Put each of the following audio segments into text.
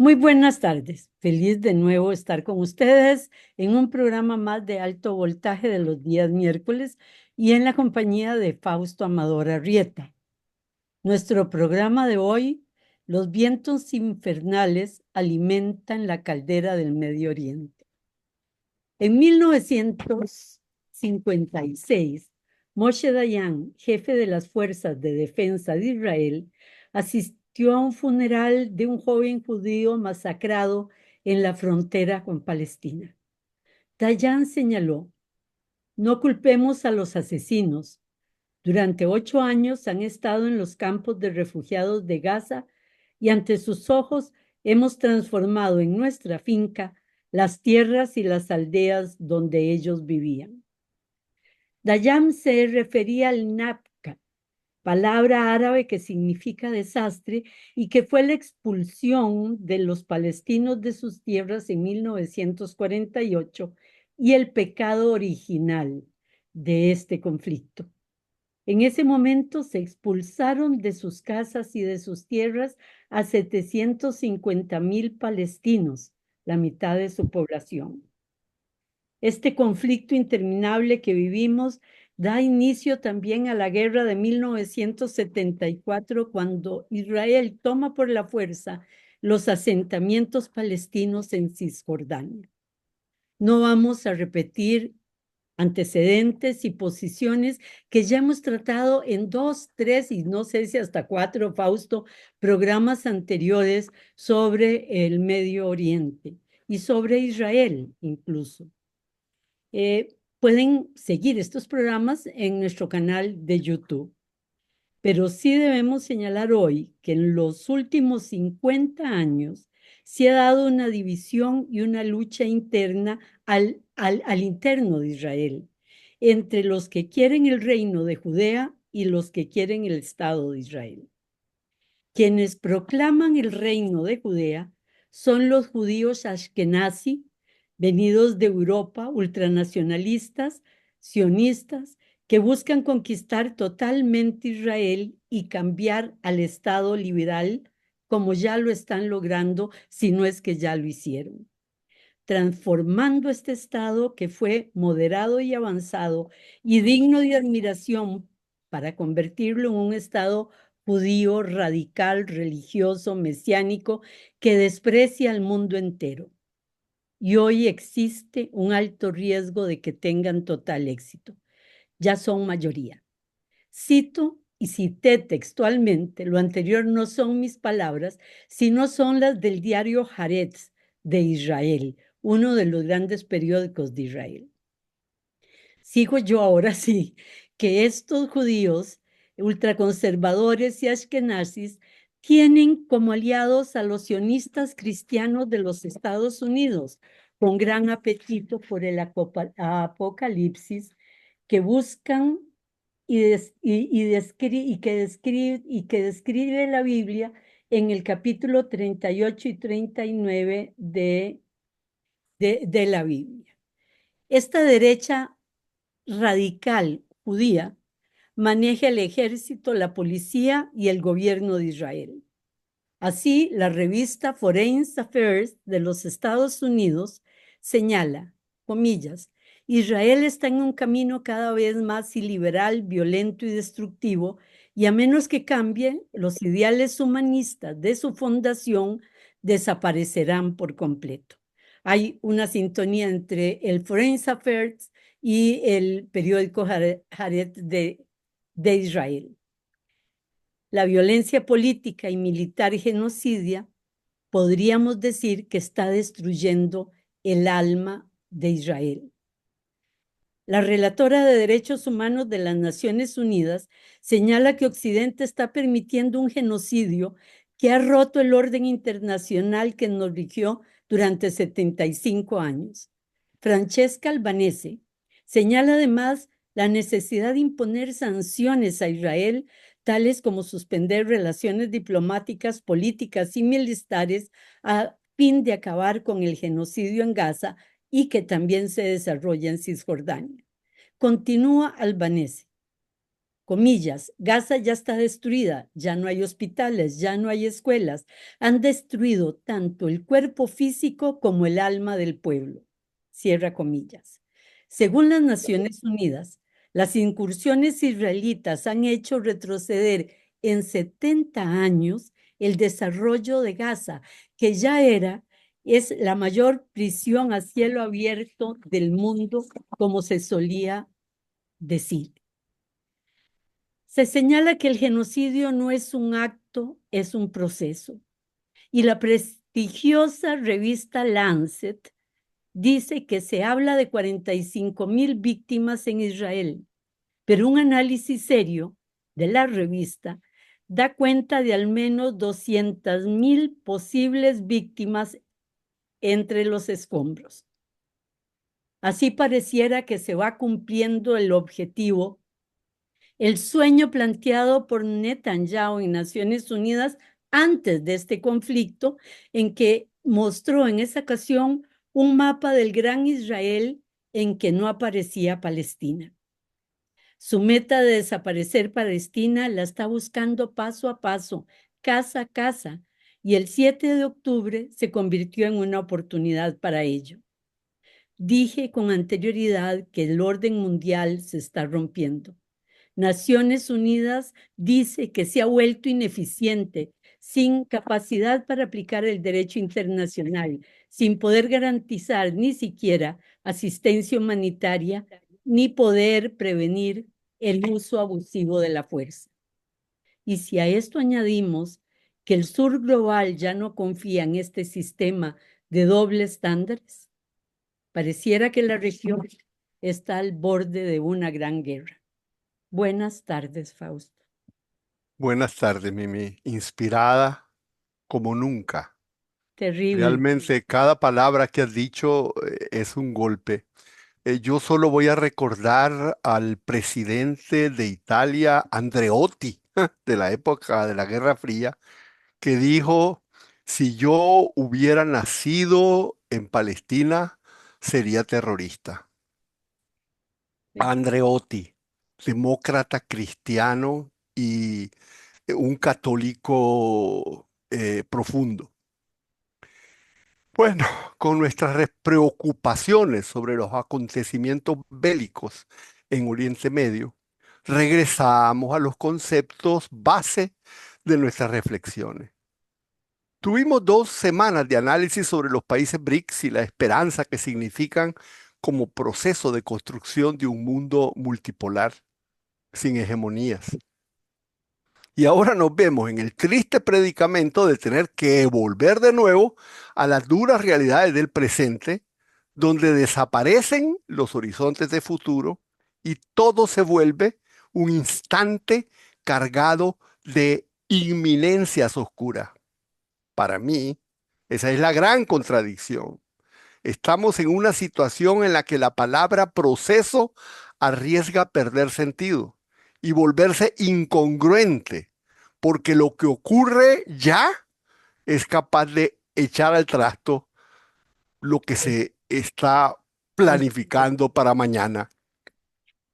Muy buenas tardes. Feliz de nuevo estar con ustedes en un programa más de alto voltaje de los días miércoles y en la compañía de Fausto Amador Arrieta. Nuestro programa de hoy, los vientos infernales alimentan la caldera del Medio Oriente. En 1956, Moshe Dayan, jefe de las Fuerzas de Defensa de Israel, asistió a un funeral de un joven judío masacrado en la frontera con Palestina. Dayan señaló: no culpemos a los asesinos. Durante 8 años han estado en los campos de refugiados de Gaza y ante sus ojos hemos transformado en nuestra finca las tierras y las aldeas donde ellos vivían. Dayan se refería al Nakba, palabra árabe que significa desastre y que fue la expulsión de los palestinos de sus tierras en 1948 y el pecado original de este conflicto. En ese momento se expulsaron de sus casas y de sus tierras a 750,000 palestinos, la mitad de su población. Este conflicto interminable que vivimos da inicio también a la guerra de 1974, cuando Israel toma por la fuerza los asentamientos palestinos en Cisjordania. No vamos a repetir antecedentes y posiciones que ya hemos tratado en 2, 3 y no sé si hasta 4, Fausto, programas anteriores sobre el Medio Oriente y sobre Israel incluso. Pueden seguir estos programas en nuestro canal de YouTube. Pero sí debemos señalar hoy que en los últimos 50 años se ha dado una división y una lucha interna al interno de Israel, entre los que quieren el reino de Judea y los que quieren el Estado de Israel. Quienes proclaman el reino de Judea son los judíos ashkenazi, venidos de Europa, ultranacionalistas, sionistas, que buscan conquistar totalmente Israel y cambiar al Estado liberal, como ya lo están logrando, si no es que ya lo hicieron, transformando este Estado que fue moderado y avanzado y digno de admiración para convertirlo en un Estado judío, radical, religioso, mesiánico, que desprecia al mundo entero. Y hoy existe un alto riesgo de que tengan total éxito. Ya son mayoría. Cito y cité textualmente: lo anterior no son mis palabras, sino son las del diario Haaretz de Israel, uno de los grandes periódicos de Israel. Sigo yo ahora sí, que estos judíos ultraconservadores y ashkenazis tienen como aliados a los sionistas cristianos de los Estados Unidos, con gran apetito por el apocalipsis, que buscan que describe la Biblia en el capítulo 38 y 39 de la Biblia. Esta derecha radical judía maneja el ejército, la policía y el gobierno de Israel. Así, la revista Foreign Affairs de los Estados Unidos señala, comillas, Israel está en un camino cada vez más iliberal, violento y destructivo, y a menos que cambie, los ideales humanistas de su fundación desaparecerán por completo. Hay una sintonía entre el Foreign Affairs y el periódico Haaretz de Israel. La violencia política y militar y genocidia, podríamos decir que está destruyendo el alma de Israel. La relatora de Derechos Humanos de las Naciones Unidas señala que Occidente está permitiendo un genocidio que ha roto el orden internacional que nos rigió durante 75 años. Francesca Albanese señala además la necesidad de imponer sanciones a Israel, tales como suspender relaciones diplomáticas, políticas y militares a fin de acabar con el genocidio en Gaza y que también se desarrolla en Cisjordania. Continúa Albanese. comillas, Gaza ya está destruida, ya no hay hospitales, ya no hay escuelas. Han destruido tanto el cuerpo físico como el alma del pueblo. Cierra comillas. Según las Naciones Unidas, las incursiones israelitas han hecho retroceder en 70 años el desarrollo de Gaza, que ya es la mayor prisión a cielo abierto del mundo, como se solía decir. Se señala que el genocidio no es un acto, es un proceso. Y la prestigiosa revista Lancet dice que se habla de 45,000 víctimas en Israel, pero un análisis serio de la revista da cuenta de al menos 200,000 posibles víctimas entre los escombros. Así pareciera que se va cumpliendo el objetivo, el sueño planteado por Netanyahu en Naciones Unidas antes de este conflicto, en que mostró en esa ocasión un mapa del Gran Israel en que no aparecía Palestina. Su meta de desaparecer Palestina la está buscando paso a paso, casa a casa, y el 7 de octubre se convirtió en una oportunidad para ello. Dije con anterioridad que el orden mundial se está rompiendo. Naciones Unidas dice que se ha vuelto ineficiente, sin capacidad para aplicar el derecho internacional, sin poder garantizar ni siquiera asistencia humanitaria, ni poder prevenir el uso abusivo de la fuerza. Y si a esto añadimos que el sur global ya no confía en este sistema de dobles estándares, pareciera que la región está al borde de una gran guerra. Buenas tardes, Fausto. Buenas tardes, Mimi. Inspirada como nunca. Terrible. Realmente cada palabra que has dicho es un golpe. Yo solo voy a recordar al presidente de Italia, Andreotti, de la época de la Guerra Fría, que dijo, si yo hubiera nacido en Palestina, sería terrorista. Andreotti, demócrata cristiano y un católico profundo. Bueno, con nuestras preocupaciones sobre los acontecimientos bélicos en Oriente Medio, regresamos a los conceptos base de nuestras reflexiones. Tuvimos 2 semanas de análisis sobre los países BRICS y la esperanza que significan como proceso de construcción de un mundo multipolar, sin hegemonías. Y ahora nos vemos en el triste predicamento de tener que volver de nuevo a las duras realidades del presente, donde desaparecen los horizontes de futuro y todo se vuelve un instante cargado de inminencias oscuras. Para mí, esa es la gran contradicción. Estamos en una situación en la que la palabra proceso arriesga perder sentido y volverse incongruente, porque lo que ocurre ya es capaz de echar al trasto lo que se está planificando para mañana.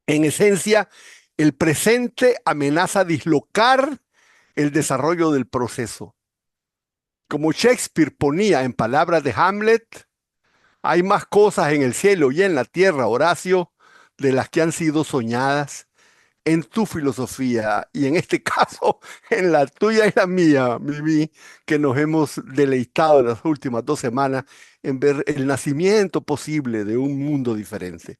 En esencia, el presente amenaza dislocar el desarrollo del proceso. Como Shakespeare ponía en palabras de Hamlet, hay más cosas en el cielo y en la tierra, Horacio, de las que han sido soñadas en tu filosofía y en este caso en la tuya y la mía, Mimi, que nos hemos deleitado en las últimas 2 semanas en ver el nacimiento posible de un mundo diferente.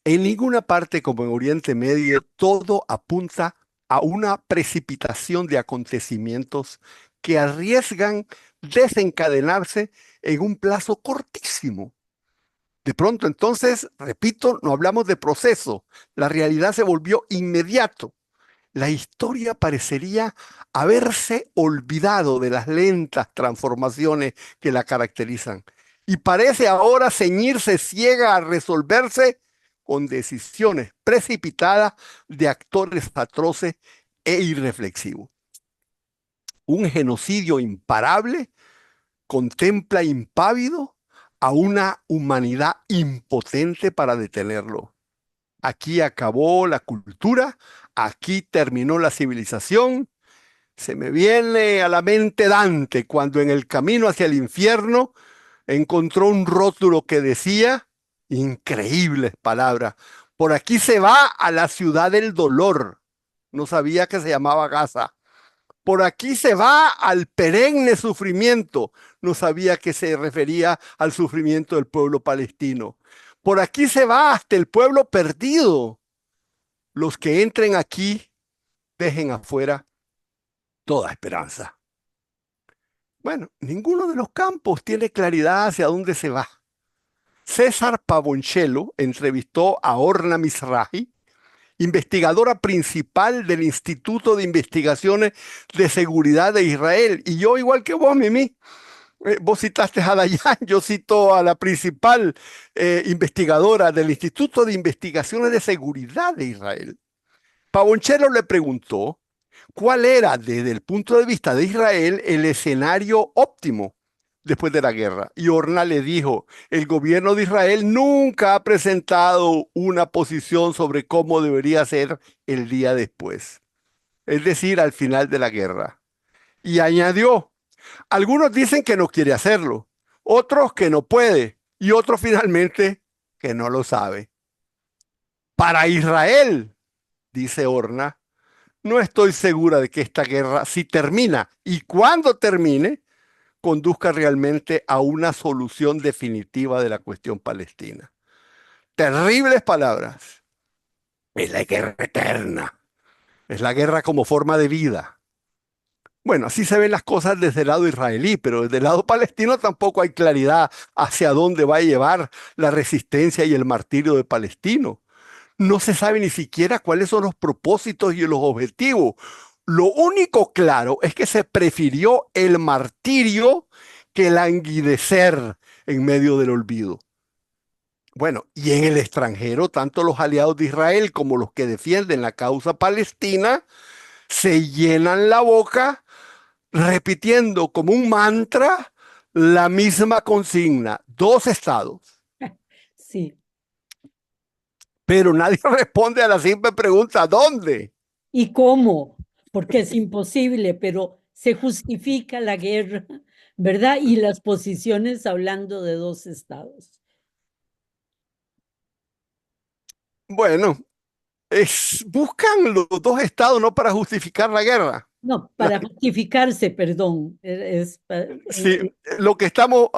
En ninguna parte como en Oriente Medio todo apunta a una precipitación de acontecimientos que arriesgan desencadenarse en un plazo cortísimo. De pronto, entonces, repito, no hablamos de proceso. La realidad se volvió inmediato. La historia parecería haberse olvidado de las lentas transformaciones que la caracterizan y parece ahora ceñirse ciega a resolverse con decisiones precipitadas de actores atroces e irreflexivos. Un genocidio imparable contempla impávido a una humanidad impotente para detenerlo. Aquí acabó la cultura, aquí terminó la civilización. Se me viene a la mente Dante cuando en el camino hacia el infierno encontró un rótulo que decía, increíbles palabras, por aquí se va a la ciudad del dolor. No sabía que se llamaba Gaza. Por aquí se va al perenne sufrimiento. No sabía que se refería al sufrimiento del pueblo palestino. Por aquí se va hasta el pueblo perdido. Los que entren aquí dejen afuera toda esperanza. Bueno, ninguno de los campos tiene claridad hacia dónde se va. César Pavoncello entrevistó a Orna Mizrahi, investigadora principal del Instituto de Investigaciones de Seguridad de Israel. Y yo, igual que vos, Mimi, vos citaste a Dayan, yo cito a la principal investigadora del Instituto de Investigaciones de Seguridad de Israel. Pavoncello le preguntó cuál era, desde el punto de vista de Israel, el escenario óptimo después de la guerra. Y Orna le dijo, el gobierno de Israel nunca ha presentado una posición sobre cómo debería ser el día después, es decir, al final de la guerra. Y añadió, algunos dicen que no quiere hacerlo, otros que no puede y otros finalmente que no lo sabe. Para Israel, dice Orna, no estoy segura de que esta guerra, si termina y cuando termine, conduzca realmente a una solución definitiva de la cuestión palestina. Terribles palabras. Es la guerra eterna. Es la guerra como forma de vida. Bueno, así se ven las cosas desde el lado israelí, pero desde el lado palestino tampoco hay claridad hacia dónde va a llevar la resistencia y el martirio de palestino. No se sabe ni siquiera cuáles son los propósitos y los objetivos. Lo único claro es que se prefirió el martirio que languidecer en medio del olvido. Bueno, y en el extranjero, tanto los aliados de Israel como los que defienden la causa palestina se llenan la boca repitiendo como un mantra la misma consigna, dos estados. Sí. Pero nadie responde a la simple pregunta, ¿dónde? ¿Y cómo? Porque es imposible, pero se justifica la guerra, ¿verdad? Y las posiciones hablando de dos estados. Bueno, buscan los dos estados no para justificar la guerra. No, para justificarse, perdón, Sí, lo que estamos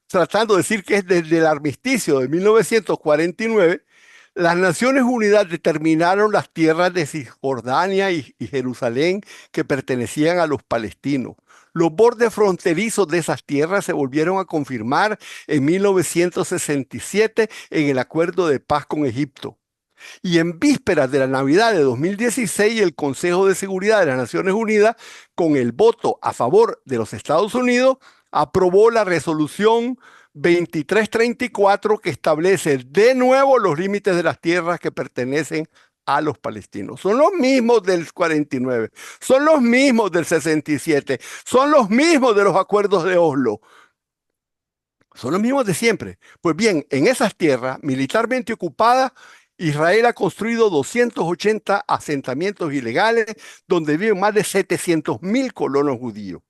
tratando de decir que es desde el armisticio de 1949, las Naciones Unidas determinaron las tierras de Cisjordania y Jerusalén que pertenecían a los palestinos. Los bordes fronterizos de esas tierras se volvieron a confirmar en 1967 en el Acuerdo de Paz con Egipto. Y en vísperas de la Navidad de 2016, el Consejo de Seguridad de las Naciones Unidas, con el voto a favor de los Estados Unidos, aprobó la resolución 2334 que establece de nuevo los límites de las tierras que pertenecen a los palestinos. Son los mismos del 49, son los mismos del 67, son los mismos de los acuerdos de Oslo. Son los mismos de siempre. Pues bien, en esas tierras militarmente ocupadas, Israel ha construido 280 asentamientos ilegales donde viven más de 700.000 colonos judíos.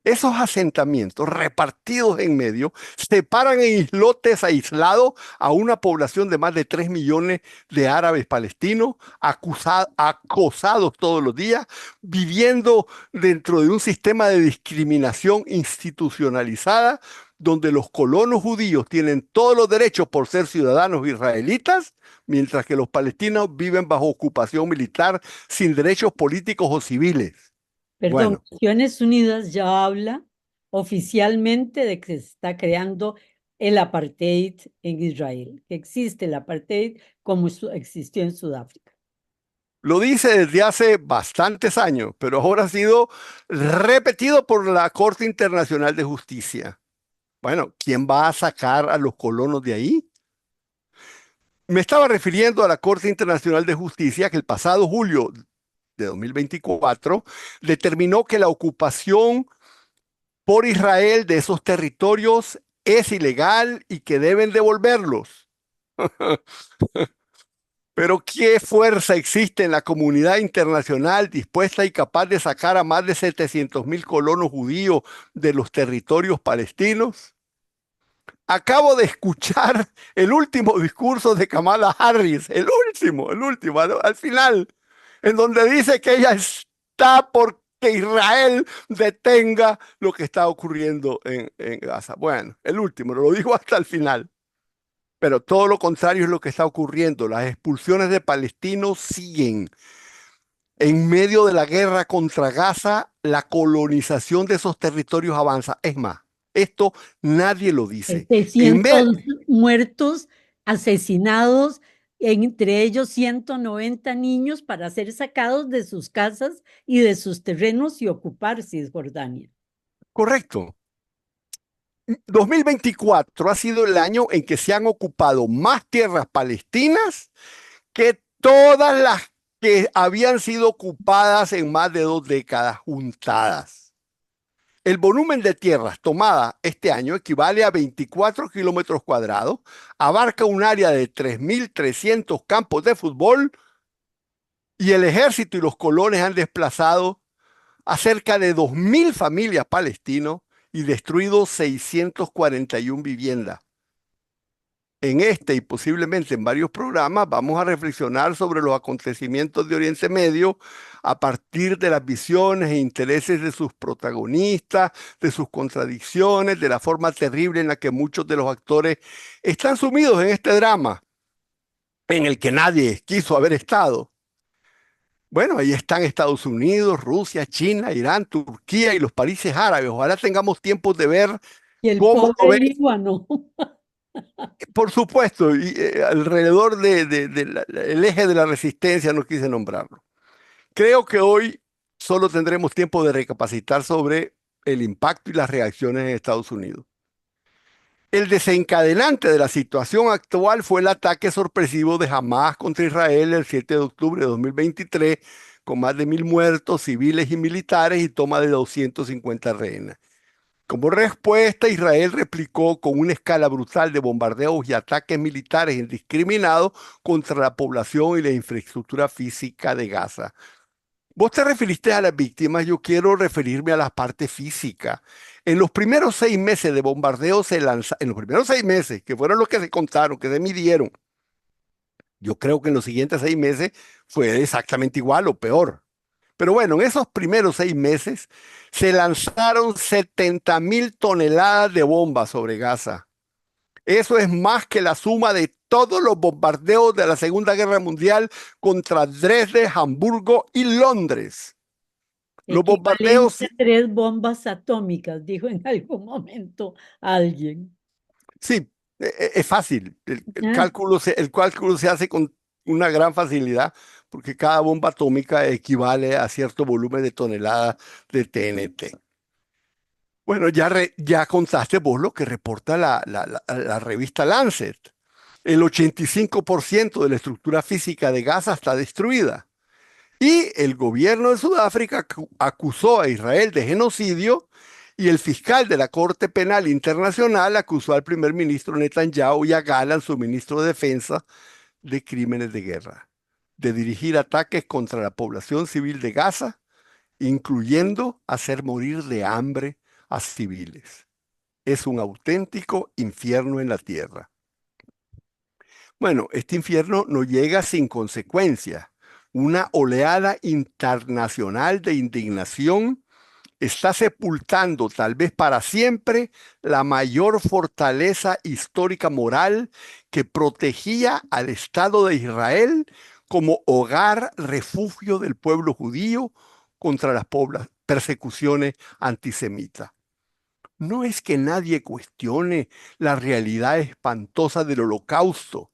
Esos asentamientos repartidos en medio separan en islotes aislados a una población de más de 3 millones de árabes palestinos, acosados todos los días, viviendo dentro de un sistema de discriminación institucionalizada, donde los colonos judíos tienen todos los derechos por ser ciudadanos israelitas, mientras que los palestinos viven bajo ocupación militar sin derechos políticos o civiles. perdón, Bueno. Naciones Unidas ya habla oficialmente de que se está creando el apartheid en Israel, que existe el apartheid como existió en Sudáfrica. Lo dice desde hace bastantes años, pero ahora ha sido repetido por la Corte Internacional de Justicia. Bueno, ¿quién va a sacar a los colonos de ahí? Me estaba refiriendo a la Corte Internacional de Justicia que el pasado julio de 2024 determinó que la ocupación por Israel de esos territorios es ilegal y que deben devolverlos. Pero ¿qué fuerza existe en la comunidad internacional dispuesta y capaz de sacar a más de 700.000 colonos judíos de los territorios palestinos? Acabo de escuchar el último discurso de Kamala Harris, el último, al final, en donde dice que ella está por que Israel detenga lo que está ocurriendo en Gaza. Bueno, el último, lo dijo hasta el final. Pero todo lo contrario es lo que está ocurriendo. Las expulsiones de palestinos siguen. En medio de la guerra contra Gaza, la colonización de esos territorios avanza. Es más, esto nadie lo dice. En vez, 700 muertos, asesinados, entre ellos 190 niños para ser sacados de sus casas y de sus terrenos y ocupar Cisjordania. correcto. 2024 ha sido el año en que se han ocupado más tierras palestinas que todas las que habían sido ocupadas en más de 2 décadas juntadas. El volumen de tierras tomada este año equivale a 24 kilómetros cuadrados, abarca un área de 3.300 campos de fútbol y el ejército y los colones han desplazado a cerca de 2.000 familias palestinos y destruido 641 viviendas. En este y posiblemente en varios programas vamos a reflexionar sobre los acontecimientos de Oriente Medio a partir de las visiones e intereses de sus protagonistas, de sus contradicciones, de la forma terrible en la que muchos de los actores están sumidos en este drama en el que nadie quiso haber estado. Bueno, ahí están Estados Unidos, Rusia, China, Irán, Turquía y los países árabes. Ojalá tengamos tiempo de ver Y el cómo lo pobre ven. Líbano. Por supuesto, y alrededor del eje de la resistencia no quise nombrarlo. Creo que hoy solo tendremos tiempo de recapacitar sobre el impacto y las reacciones en Estados Unidos. El desencadenante de la situación actual fue el ataque sorpresivo de Hamás contra Israel el 7 de octubre de 2023, con más de 1.000 muertos civiles y militares y toma de 250 rehenes. Como respuesta, Israel replicó con una escala brutal de bombardeos y ataques militares indiscriminados contra la población y la infraestructura física de Gaza. Vos te referiste a las víctimas, yo quiero referirme a la parte física. En los primeros 6 meses de bombardeo en los primeros 6 meses, que fueron los que se contaron, que se midieron, yo creo que en los siguientes 6 meses fue exactamente igual o peor. Pero bueno, en esos primeros 6 meses se lanzaron 70.000 toneladas de bombas sobre Gaza. Eso es más que la suma de todos los bombardeos de la Segunda Guerra Mundial contra Dresde, Hamburgo y Londres. Los bombardeos, Equivalente a 3 bombas atómicas, dijo en algún momento alguien. sí, es fácil. El Ah, cálculo el cálculo se hace con una gran facilidad porque cada bomba atómica equivale a cierto volumen de toneladas de TNT. Bueno, ya contaste vos lo que reporta la revista Lancet. El 85% de la estructura física de Gaza está destruida. Y el gobierno de Sudáfrica acusó a Israel de genocidio y el fiscal de la Corte Penal Internacional acusó al primer ministro Netanyahu y a Gallant, su ministro de Defensa, de crímenes de guerra, de dirigir ataques contra la población civil de Gaza, incluyendo hacer morir de hambre a civiles. Es un auténtico infierno en la tierra. Bueno, este infierno no llega sin consecuencias. Una oleada internacional de indignación está sepultando, tal vez para siempre, la mayor fortaleza histórica moral que protegía al Estado de Israel como hogar, refugio del pueblo judío contra las persecuciones antisemitas. No es que nadie cuestione la realidad espantosa del Holocausto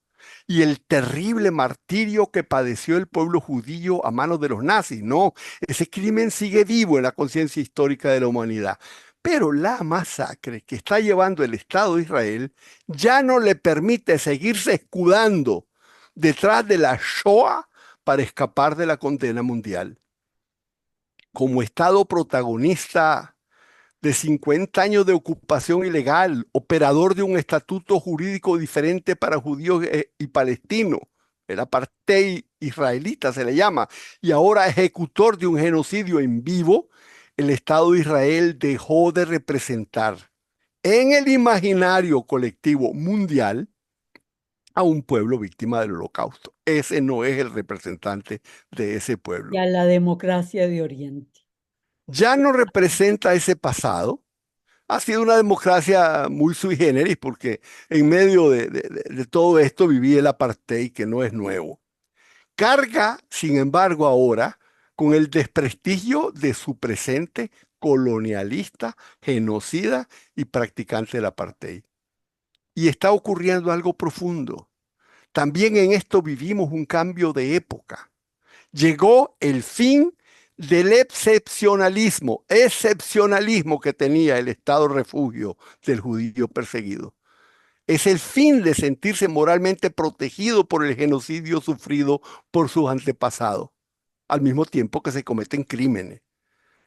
y el terrible martirio que padeció el pueblo judío a manos de los nazis. No, ese crimen sigue vivo en la conciencia histórica de la humanidad. Pero la masacre que está llevando el Estado de Israel ya no le permite seguirse escudando detrás de la Shoah para escapar de la condena mundial. Como Estado protagonista de 50 años de ocupación ilegal, operador de un estatuto jurídico diferente para judíos y palestinos, el apartheid israelita se le llama, y ahora ejecutor de un genocidio en vivo, el Estado de Israel dejó de representar en el imaginario colectivo mundial a un pueblo víctima del Holocausto. Ese no es el representante de ese Y pueblo. a la democracia de Oriente. Ya no representa ese pasado. Ha sido una democracia muy sui generis porque en medio de todo esto vivía el apartheid, que no es nuevo. Carga, sin embargo, ahora con el desprestigio de su presente colonialista, genocida y practicante del apartheid. Y está ocurriendo algo profundo. También en esto vivimos un cambio de época. Llegó el fin del excepcionalismo que tenía el Estado refugio del judío perseguido. Es el fin de sentirse moralmente protegido por el genocidio sufrido por sus antepasados, al mismo tiempo que se cometen crímenes.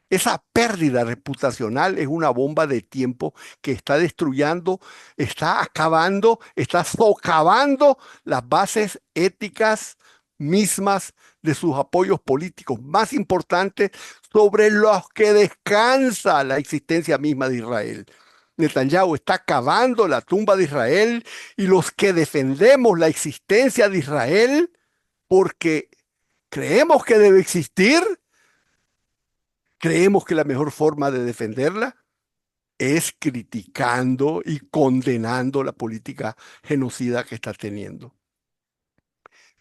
Esa pérdida reputacional es una bomba de tiempo que está destruyendo, está acabando, está socavando las bases éticas mismas de sus apoyos políticos más importantes sobre los que descansa la existencia misma de Israel. Netanyahu está cavando la tumba de Israel y los que defendemos la existencia de Israel porque creemos que debe existir, creemos que la mejor forma de defenderla es criticando y condenando la política genocida que está teniendo.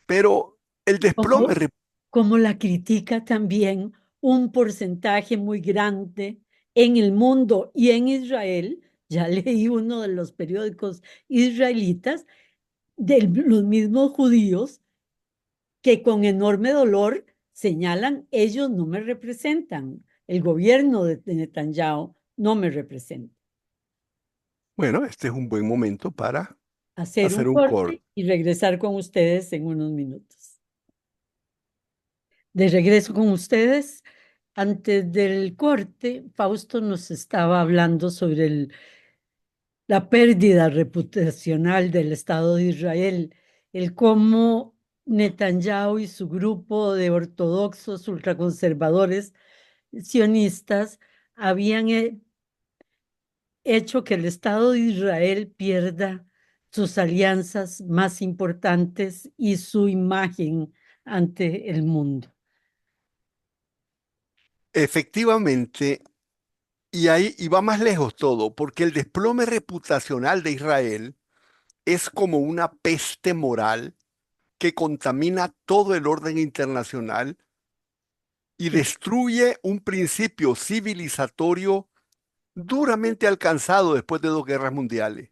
Pero el desplome, Como, como la critica también un porcentaje muy grande en el mundo y en Israel. Ya leí uno de los periódicos israelitas de los mismos judíos que con enorme dolor señalan, ellos no me representan, el gobierno de Netanyahu no me representa. bueno, este es un buen momento para Hacer un hacer un corte. corte y regresar con ustedes en unos minutos. De regreso con ustedes, antes del corte, Fausto nos estaba hablando sobre la pérdida reputacional del Estado de Israel, el cómo Netanyahu y su grupo de ortodoxos ultraconservadores sionistas habían hecho que el Estado de Israel pierda sus alianzas más importantes y su imagen ante el mundo. Efectivamente, y va más lejos todo, porque el desplome reputacional de Israel es como una peste moral que contamina todo el orden internacional y Sí. destruye un principio civilizatorio duramente alcanzado después de dos guerras mundiales.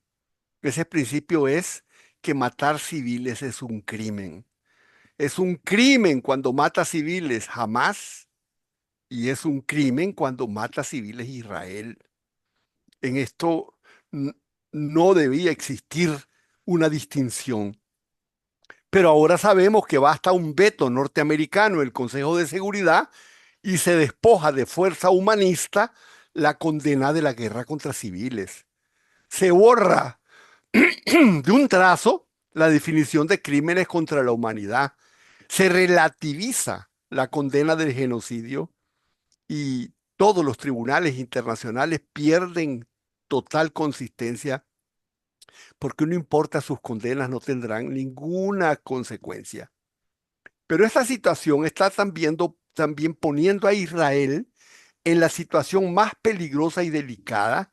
Ese principio es que matar civiles es un crimen. Es un crimen cuando mata civiles jamás y es un crimen cuando mata civiles Israel. En esto n- no debía existir una distinción. Pero ahora sabemos que basta un veto norteamericano en el Consejo de Seguridad y se despoja de fuerza humanista la condena de la guerra contra civiles. Se borra de un trazo la definición de crímenes contra la humanidad. Se relativiza la condena del genocidio y todos los tribunales internacionales pierden total consistencia porque no importa sus condenas, no tendrán ninguna consecuencia. Pero esta situación está también poniendo a Israel en la situación más peligrosa y delicada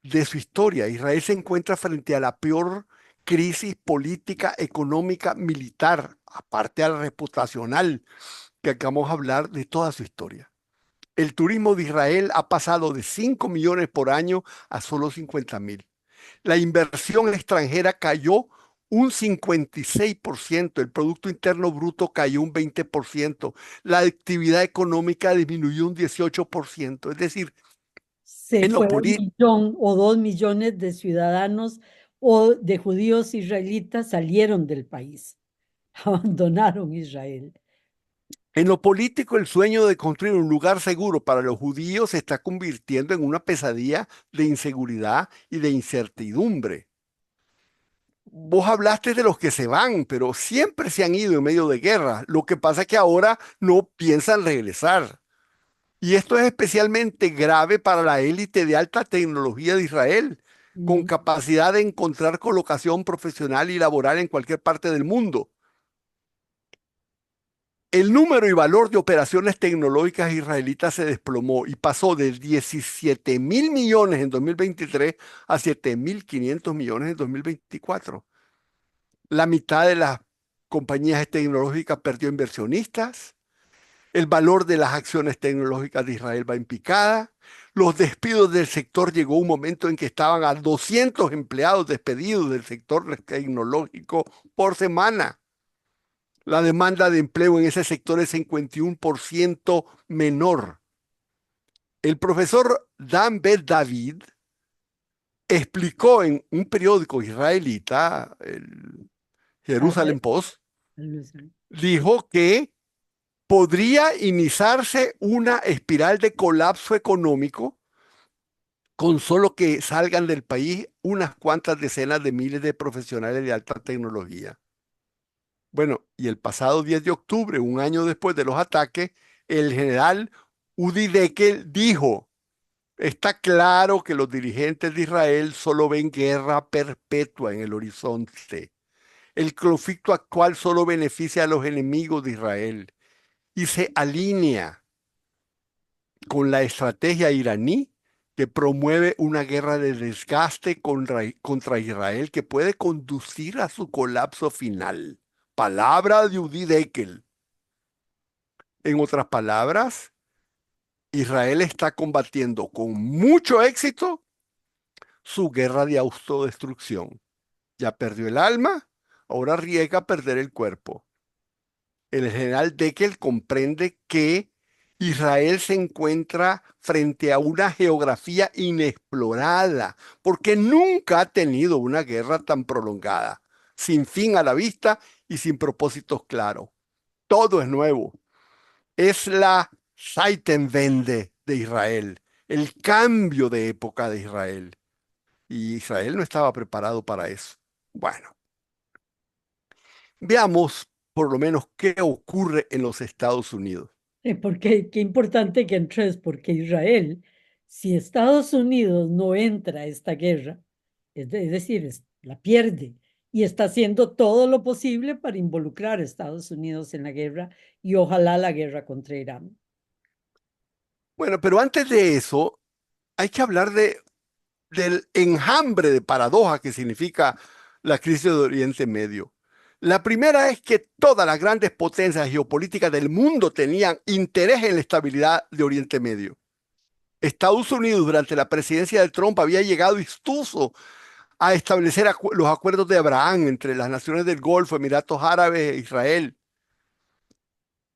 de su historia. Israel se encuentra frente a la peor crisis política, económica, militar, aparte a la reputacional, que acabamos de hablar de toda su historia. El turismo de Israel ha pasado de 5 millones por año a solo 50.000. La inversión extranjera cayó un 56%, el Producto Interno Bruto cayó un 20%, la actividad económica disminuyó un 18%. Es decir, Se en lo fue un político, millón o 2 millones de ciudadanos o de judíos israelitas salieron del país, abandonaron Israel. En lo político, el sueño de construir un lugar seguro para los judíos se está convirtiendo en una pesadilla de inseguridad y de incertidumbre. vos hablaste de los que se van, pero siempre se han ido en medio de guerra. Lo que pasa es que ahora no piensan regresar. Y esto es especialmente grave para la élite de alta tecnología de Israel, con Mm, capacidad de encontrar colocación profesional y laboral en cualquier parte del mundo. El número y valor de operaciones tecnológicas israelitas se desplomó y pasó de 17.000 millones en 2023 a 7.500 millones en 2024. La mitad de las compañías tecnológicas perdió inversionistas. El valor de las acciones tecnológicas de Israel va en picada. Los despidos del sector llegó un momento en que estaban a 200 empleados despedidos del sector tecnológico por semana. La demanda de empleo en ese sector es 51% menor. El profesor Dan Bet David explicó en un periódico israelita, el Ahora, Jerusalem Post, Luisa, dijo que podría iniciarse una espiral de colapso económico con solo que salgan del país unas cuantas decenas de miles de profesionales de alta tecnología. Bueno, y el pasado 10 de octubre, un año después de los ataques, el general Udi Dekel dijo, está claro que los dirigentes de Israel solo ven guerra perpetua en el horizonte. El conflicto actual solo beneficia a los enemigos de Israel y se alinea con la estrategia iraní que promueve una guerra de desgaste contra Israel que puede conducir a su colapso final. Palabra de Udi Dekel. En otras palabras, Israel está combatiendo con mucho éxito su guerra de autodestrucción. Ya perdió el alma, ahora arriesga perder el cuerpo. El general Dekel comprende que Israel se encuentra frente a una geografía inexplorada, porque nunca ha tenido una guerra tan prolongada, sin fin a la vista y sin propósitos claros. Todo es nuevo. Es la Zeitenwende de Israel, el cambio de época de Israel. Y Israel no estaba preparado para eso. Bueno, veamos por lo menos qué ocurre en los Estados Unidos. porque qué importante que entres, porque Israel, si Estados Unidos no entra a esta guerra, es decir, la pierde y está haciendo todo lo posible para involucrar a Estados Unidos en la guerra y ojalá la guerra contra Irán. Bueno, pero antes de eso, hay que hablar del enjambre de paradoja que significa la crisis de Oriente Medio. La primera es que todas las grandes potencias geopolíticas del mundo tenían interés en la estabilidad de Oriente Medio. Estados Unidos durante la presidencia de Trump había llegado incluso a establecer los acuerdos de Abraham entre las naciones del Golfo, Emiratos Árabes e Israel.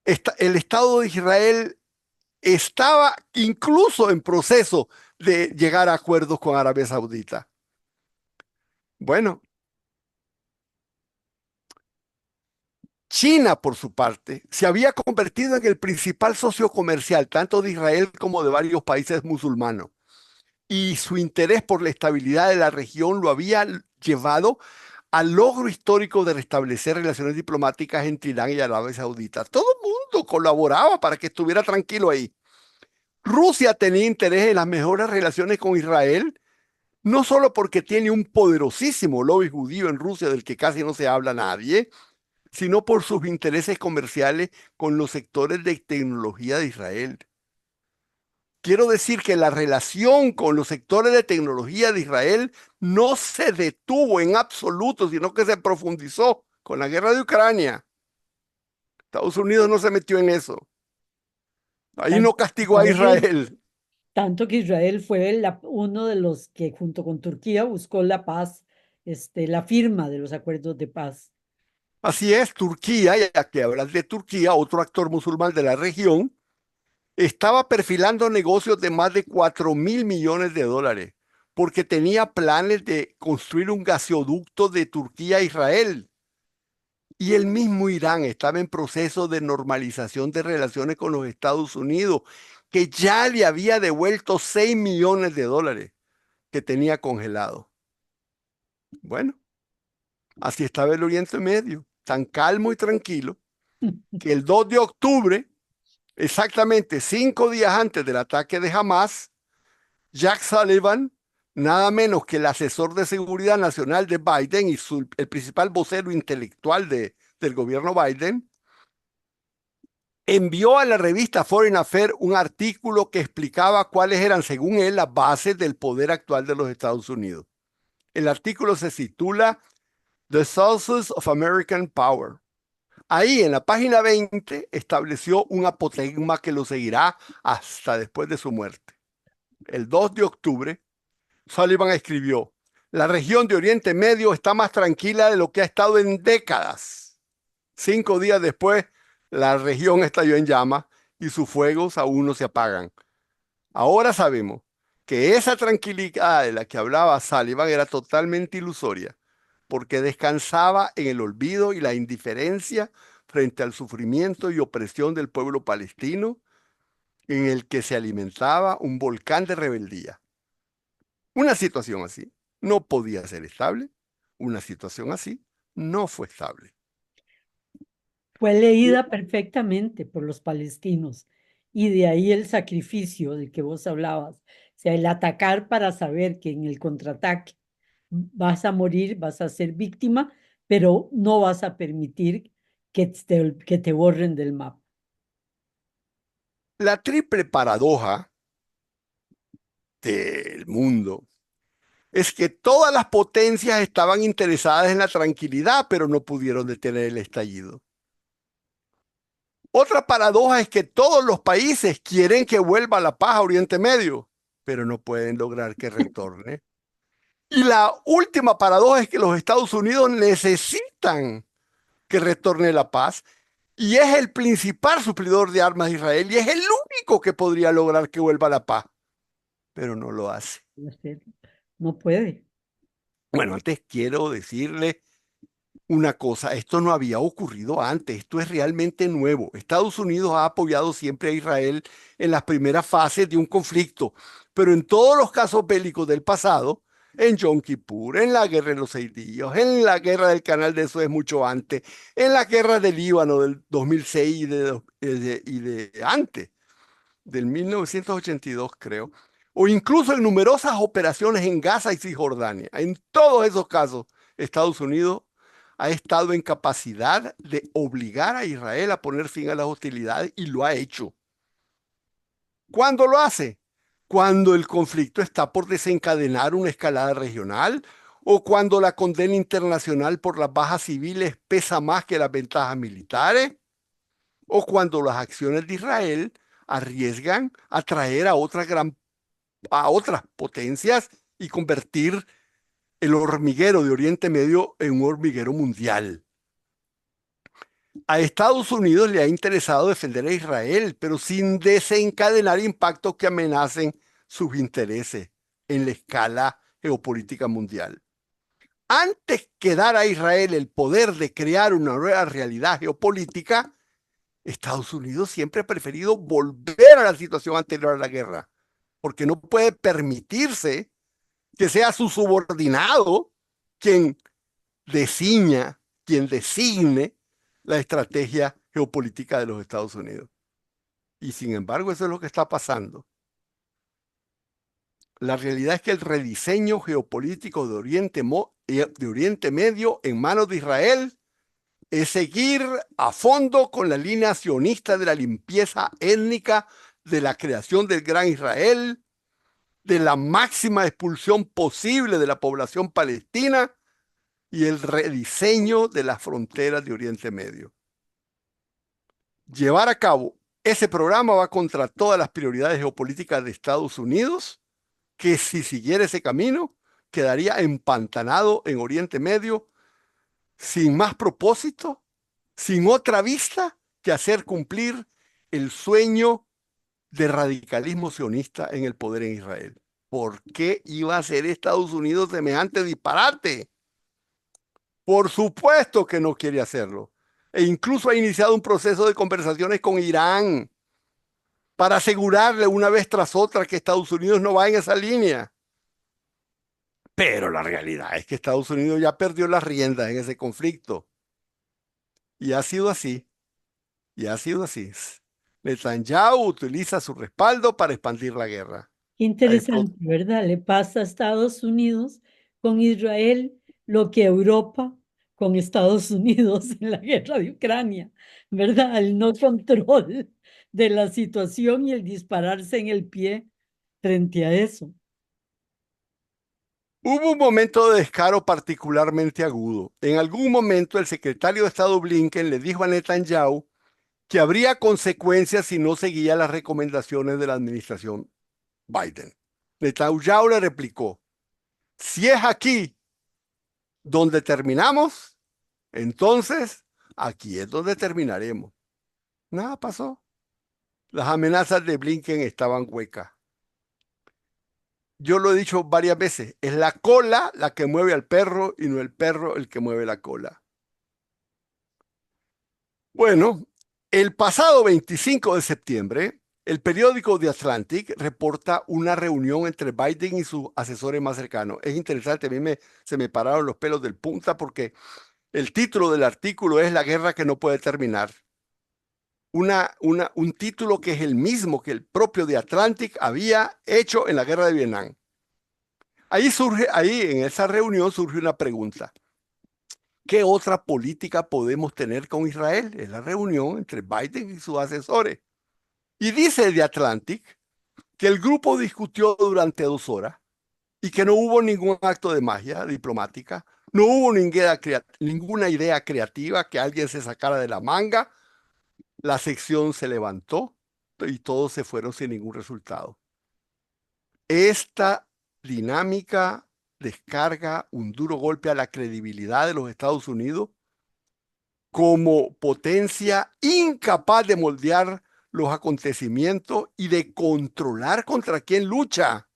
El Estado de Israel estaba incluso en proceso de llegar a acuerdos con Arabia Saudita. Bueno, China, por su parte, se había convertido en el principal socio comercial tanto de Israel como de varios países musulmanes, y su interés por la estabilidad de la región lo había llevado al logro histórico de restablecer relaciones diplomáticas entre Irán y Arabia Saudita. Todo el mundo colaboraba para que estuviera tranquilo ahí. Rusia tenía interés en las mejores relaciones con Israel, no solo porque tiene un poderosísimo lobby judío en Rusia del que casi no se habla nadie, sino por sus intereses comerciales con los sectores de tecnología de Israel. Quiero decir que la relación con los sectores de tecnología de Israel no se detuvo en absoluto, sino que se profundizó con la guerra de Ucrania. Estados Unidos no se metió en eso. Ahí no Tanto que castigó a Israel, Israel. tanto que Israel fue uno de los que junto con Turquía buscó la paz, la firma de los acuerdos de paz. Así es, Turquía, ya que hablas de Turquía, otro actor musulmán de la región, estaba perfilando negocios de más de 4.000 millones de dólares, porque tenía planes de construir un gasoducto de Turquía a Israel. Y el mismo Irán estaba en proceso de normalización de relaciones con los Estados Unidos, que ya le había devuelto 6 millones de dólares que tenía congelado. Bueno, Así estaba el Oriente Medio, tan calmo y tranquilo, que el 2 de octubre, exactamente 5 días antes del ataque de Hamas, Jack Sullivan, nada menos que el asesor de seguridad nacional de Biden y el principal vocero intelectual del gobierno Biden, envió a la revista Foreign Affairs un artículo que explicaba cuáles eran, según él, las bases del poder actual de los Estados Unidos. El artículo se titula The Sources of American Power. Ahí en la página 20 estableció un apotegma que lo seguirá hasta después de su muerte. El 2 de octubre, Sullivan escribió: la región de Oriente Medio está más tranquila de lo que ha estado en décadas. 5 días después, la región estalló en llamas y sus fuegos aún no se apagan. Ahora sabemos que esa tranquilidad de la que hablaba Sullivan era totalmente ilusoria, porque descansaba en el olvido y la indiferencia frente al sufrimiento y opresión del pueblo palestino, en el que se alimentaba un volcán de rebeldía. Una situación así no podía ser estable. Una situación así no fue estable. Fue leída perfectamente por los palestinos y de ahí el sacrificio del que vos hablabas. O sea, el atacar para saber que en el contraataque vas a morir, vas a ser víctima, pero no vas a permitir que te borren del mapa. La triple paradoja del mundo es que todas las potencias estaban interesadas en la tranquilidad, pero no pudieron detener el estallido. Otra paradoja es que todos los países quieren que vuelva la paz a Oriente Medio, pero no pueden lograr que retorne. Y la última paradoja es que los Estados Unidos necesitan que retorne la paz y es el principal suplidor de armas de Israel y es el único que podría lograr que vuelva la paz, pero no lo hace. No puede. Bueno, antes quiero decirle una cosa, esto no había ocurrido antes, esto es realmente nuevo. Estados Unidos ha apoyado siempre a Israel en las primeras fases de un conflicto, pero en todos los casos bélicos del pasado, en Yom Kippur, en la guerra de los 6 días, en la guerra del Canal de Suez mucho antes, en la guerra del Líbano del 2006 y de antes, del 1982 creo, o incluso en numerosas operaciones en Gaza y Cisjordania. En todos esos casos, Estados Unidos ha estado en capacidad de obligar a Israel a poner fin a las hostilidades y lo ha hecho. ¿Cuándo lo hace? Cuando el conflicto está por desencadenar una escalada regional o cuando la condena internacional por las bajas civiles pesa más que las ventajas militares o cuando las acciones de Israel arriesgan a traer a otras potencias y convertir el hormiguero de Oriente Medio en un hormiguero mundial. A Estados Unidos le ha interesado defender a Israel, pero sin desencadenar impactos que amenacen sus intereses en la escala geopolítica mundial. Antes que dar a Israel el poder de crear una nueva realidad geopolítica, Estados Unidos siempre ha preferido volver a la situación anterior a la guerra, porque no puede permitirse que sea su subordinado quien quien designe la estrategia geopolítica de los Estados Unidos. Y sin embargo, eso es lo que está pasando. La realidad es que el rediseño geopolítico de Oriente Medio en manos de Israel es seguir a fondo con la línea sionista de la limpieza étnica, de la creación del Gran Israel, de la máxima expulsión posible de la población palestina y el rediseño de las fronteras de Oriente Medio. Llevar a cabo ese programa va contra todas las prioridades geopolíticas de Estados Unidos, que si siguiera ese camino, quedaría empantanado en Oriente Medio sin más propósito, sin otra vista que hacer cumplir el sueño de radicalismo sionista en el poder en Israel. ¿Por qué iba a hacer Estados Unidos semejante disparate? Por supuesto que no quiere hacerlo. E incluso ha iniciado un proceso de conversaciones con Irán para asegurarle una vez tras otra que Estados Unidos no va en esa línea. Pero la realidad es que Estados Unidos ya perdió las riendas en ese conflicto. Y ha sido así, y ha sido así. Netanyahu utiliza su respaldo para expandir la guerra. Qué El pro- interesante, ¿verdad? Le pasa a Estados Unidos con Israel lo que a Europa con Estados Unidos en la guerra de Ucrania, ¿verdad? El no control de la situación y el dispararse en el pie frente a eso. Hubo un momento de descaro particularmente agudo. En algún momento el secretario de Estado Blinken le dijo a Netanyahu que habría consecuencias si no seguía las recomendaciones de la administración Biden. Netanyahu le replicó, si es aquí donde terminamos, entonces aquí es donde terminaremos. Nada pasó. Las amenazas de Blinken estaban huecas. Yo lo he dicho varias veces, es la cola la que mueve al perro y no el perro el que mueve la cola. Bueno, el pasado 25 de septiembre, el periódico The Atlantic reporta una reunión entre Biden y sus asesores más cercanos. Es interesante, se me pararon los pelos del punta porque el título del artículo es La guerra que no puede terminar. Un título que es el mismo que el propio The Atlantic había hecho en la guerra de Vietnam. Ahí en esa reunión surge una pregunta. ¿Qué otra política podemos tener con Israel? Es la reunión entre Biden y sus asesores. Y dice The Atlantic que el grupo discutió durante 2 horas y que no hubo ningún acto de magia diplomática, no hubo ninguna idea creativa que alguien se sacara de la manga, la sección se levantó y todos se fueron sin ningún resultado. Esta dinámica descarga un duro golpe a la credibilidad de los Estados Unidos como potencia incapaz de moldear los acontecimientos y de controlar contra quién lucha.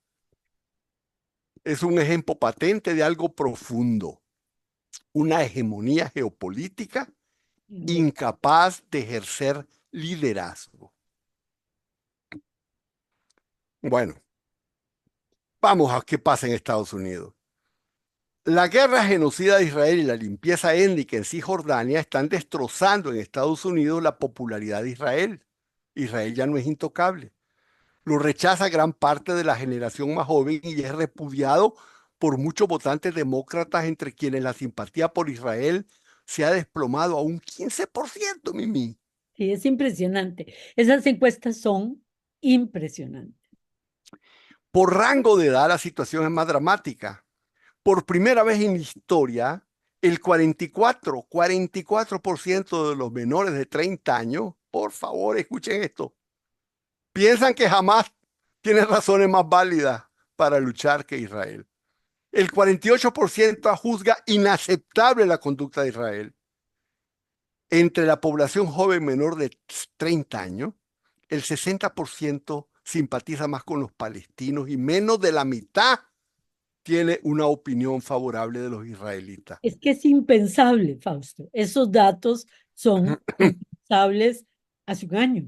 Es un ejemplo patente de algo profundo, una hegemonía geopolítica incapaz de ejercer liderazgo. Bueno, vamos a qué pasa en Estados Unidos. La guerra genocida de Israel y la limpieza étnica en Cisjordania están destrozando en Estados Unidos la popularidad de Israel. Israel ya no es intocable. Lo rechaza gran parte de la generación más joven y es repudiado por muchos votantes demócratas, entre quienes la simpatía por Israel se ha desplomado a un 15%, Mimi. Sí, es impresionante. Esas encuestas son impresionantes. Por rango de edad, la situación es más dramática. Por primera vez en la historia, el 44% de los menores de 30 años, por favor, escuchen esto, piensan que jamás tiene razones más válidas para luchar que Israel. El 48% juzga inaceptable la conducta de Israel. Entre la población joven menor de 30 años, el 60% simpatiza más con los palestinos y menos de la mitad tiene una opinión favorable de los israelitas. Es que es impensable, Fausto. Esos datos son impensables hace un año.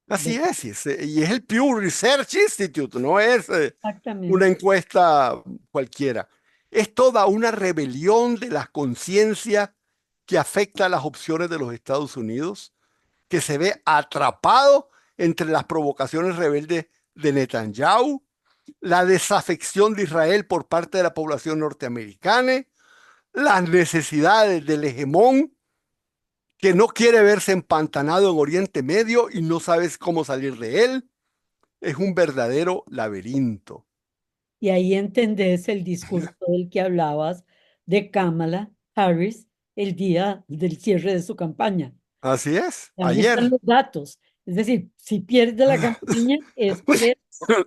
Así ¿Verdad? es, y es el Pew Research Institute, no es una Exactamente. encuesta cualquiera. Es toda una rebelión de la conciencia que afecta a las opciones de los Estados Unidos, que se ve atrapado entre las provocaciones rebeldes de Netanyahu, la desafección de Israel por parte de la población norteamericana, las necesidades del hegemón que no quiere verse empantanado en Oriente Medio y no sabes cómo salir de él. Es un verdadero laberinto. Y ahí entendés el discurso del que hablabas de Kamala Harris el día del cierre de su campaña. Así es, Ahí están ayer. los datos. Es decir, si pierde la campaña es que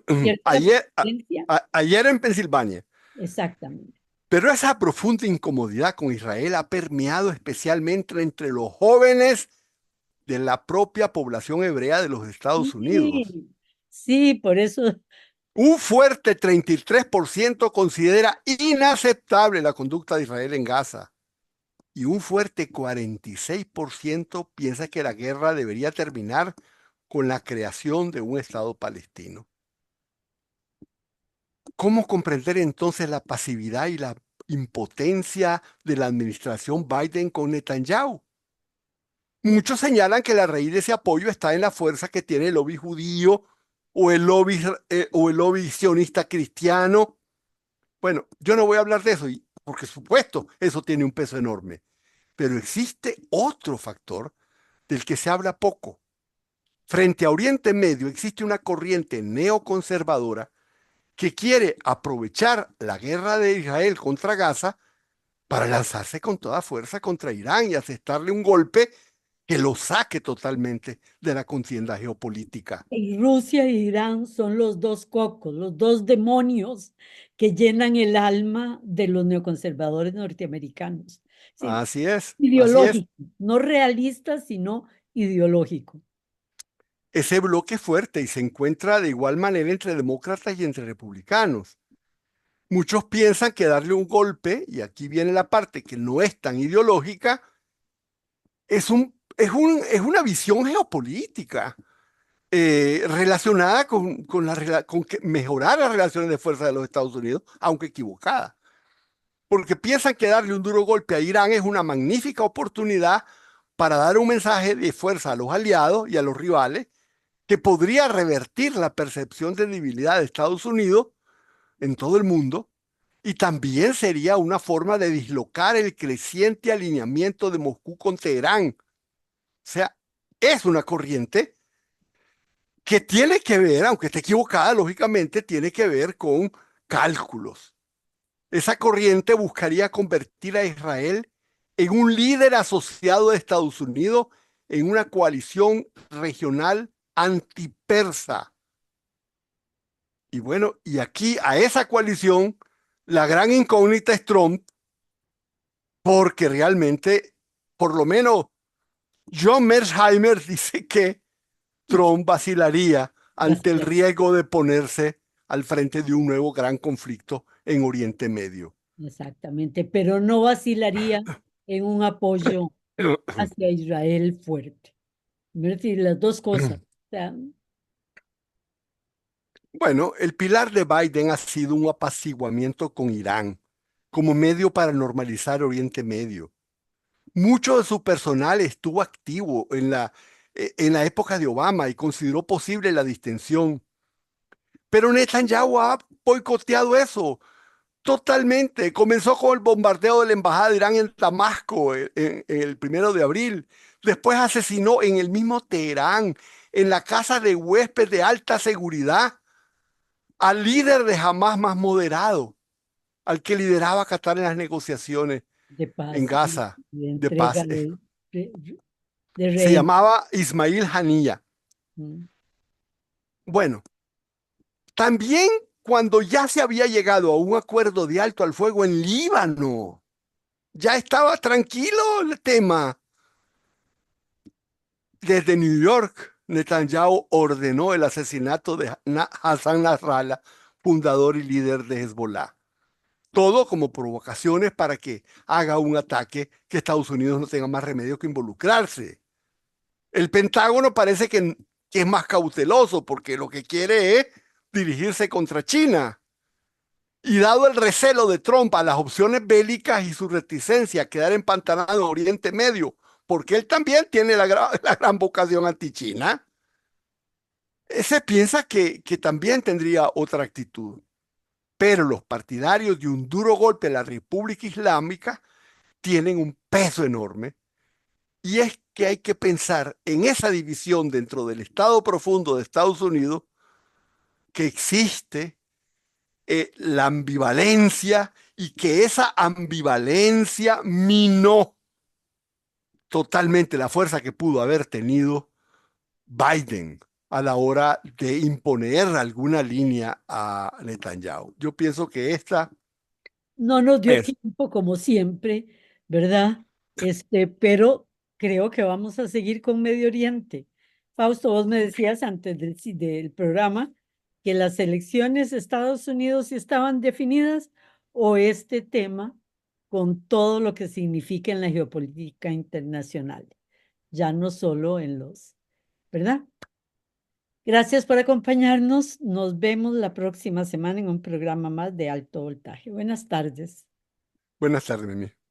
pierde la Ayer, presidencia. ayer en Pensilvania. Exactamente. Pero esa profunda incomodidad con Israel ha permeado especialmente entre los jóvenes de la propia población hebrea de los Estados Unidos. Sí, sí, por eso Un fuerte 33% considera inaceptable la conducta de Israel en Gaza y un fuerte 46% piensa que la guerra debería terminar con la creación de un Estado palestino. ¿Cómo comprender entonces la pasividad y la impotencia de la administración Biden con Netanyahu? Muchos señalan que la raíz de ese apoyo está en la fuerza que tiene el lobby judío o el lobby sionista cristiano. Bueno, yo no voy a hablar de eso, porque supuesto, eso tiene un peso enorme. Pero existe otro factor del que se habla poco. Frente a Oriente Medio existe una corriente neoconservadora que quiere aprovechar la guerra de Israel contra Gaza para lanzarse con toda fuerza contra Irán y asestarle un golpe que lo saque totalmente de la contienda geopolítica. Y Rusia e Irán son los dos cocos, los dos demonios que llenan el alma de los neoconservadores norteamericanos. Sí, Así es, así es. ideológico, no realista, sino ideológico. Ese bloque es fuerte y se encuentra de igual manera entre demócratas y entre republicanos. Muchos piensan que darle un golpe, y aquí viene la parte que no es tan ideológica, es una visión geopolítica relacionada con mejorar las relaciones de fuerza de los Estados Unidos, aunque equivocada. Porque piensan que darle un duro golpe a Irán es una magnífica oportunidad para dar un mensaje de fuerza a los aliados y a los rivales que podría revertir la percepción de debilidad de Estados Unidos en todo el mundo y también sería una forma de dislocar el creciente alineamiento de Moscú con Teherán. O sea, es una corriente que tiene que ver, aunque esté equivocada, lógicamente, tiene que ver con cálculos. Esa corriente buscaría convertir a Israel en un líder asociado de Estados Unidos en una coalición regional antipersa. Y bueno, y aquí a esa coalición, la gran incógnita es Trump, porque realmente, por lo menos, John Mersheimer dice que Trump vacilaría ante el Bastante, riesgo de ponerse al frente de un nuevo gran conflicto en Oriente Medio. exactamente, pero no vacilaría en un apoyo hacia Israel fuerte. Es decir, las dos cosas. O sea, Bueno, el pilar de Biden ha sido un apaciguamiento con Irán como medio para normalizar Oriente Medio. Mucho de su personal estuvo activo en la época de Obama y consideró posible la distensión. Pero Netanyahu ha boicoteado eso totalmente. Comenzó con el bombardeo de la embajada de Irán en Damasco en el 1 de abril. Después asesinó en el mismo Teherán, en la casa de huésped de alta seguridad, al líder de Hamas más moderado, al que lideraba Qatar en las negociaciones de en paz Gaza y de de entrega paz. de, de Se rehén. llamaba Ismail Haniyeh. Mm. Bueno, también cuando ya se había llegado a un acuerdo de alto al fuego en Líbano, ya estaba tranquilo el tema. Desde New York, Netanyahu ordenó el asesinato de Hassan Nasrallah, fundador y líder de Hezbollah. Todo como provocaciones para que haga un ataque que Estados Unidos no tenga más remedio que involucrarse. El Pentágono parece que es más cauteloso porque lo que quiere es dirigirse contra China. Y dado el recelo de Trump a las opciones bélicas y su reticencia a quedar empantanado en Oriente Medio, porque él también tiene la gran vocación anti-China, se piensa que también tendría otra actitud. Pero los partidarios de un duro golpe a la República Islámica tienen un peso enorme. Y es que hay que pensar en esa división dentro del Estado profundo de Estados Unidos que existe la ambivalencia y que esa ambivalencia minó totalmente la fuerza que pudo haber tenido Biden a la hora de imponer alguna línea a Netanyahu. Yo pienso que esta No nos dio es. tiempo, como siempre, ¿verdad? Pero creo que vamos a seguir con Medio Oriente. Fausto, vos me decías antes del programa que las elecciones de Estados Unidos sí estaban definidas o este tema con todo lo que significa en la geopolítica internacional, ya no solo en los, ¿verdad? Gracias por acompañarnos. Nos vemos la próxima semana en un programa más de alto voltaje. Buenas tardes. Buenas tardes, Mimi.